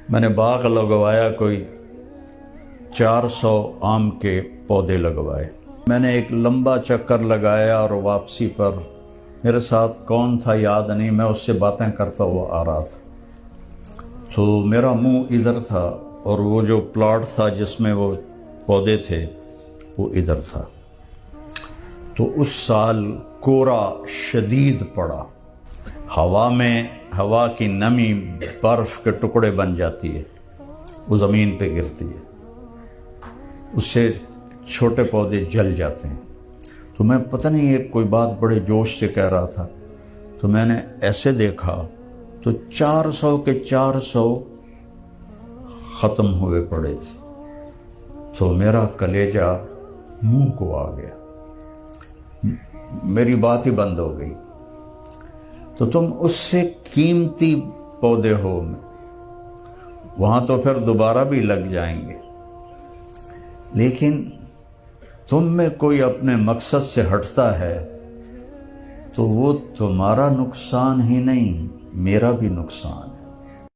میں نے باغ لگوایا، کوئی 400 آم کے پودے لگوائے۔ میں نے ایک لمبا چکر لگایا اور واپسی پر میرے ساتھ کون تھا یاد نہیں، میں اس سے باتیں کرتا ہوا آ رہا تھا، تو میرا منہ ادھر تھا اور وہ جو پلاٹ تھا جس میں وہ پودے تھے وہ ادھر تھا۔ تو اس سال کورا شدید پڑا، ہوا کی نمی برف کے ٹکڑے بن جاتی ہے، وہ زمین پہ گرتی ہے، اس سے چھوٹے پودے جل جاتے ہیں۔ تو میں پتہ نہیں ایک کوئی بات بڑے جوش سے کہہ رہا تھا، تو میں نے ایسے دیکھا تو 400 کے 400 ختم ہوئے پڑے تھے، تو میرا کلیجہ منہ کو آ گیا، میری بات ہی بند ہو گئی۔ تو تم اس سے قیمتی پودے ہو، وہاں تو پھر دوبارہ بھی لگ جائیں گے، لیکن تم میں کوئی اپنے مقصد سے ہٹتا ہے تو وہ تمہارا نقصان ہی نہیں، میرا بھی نقصان ہے۔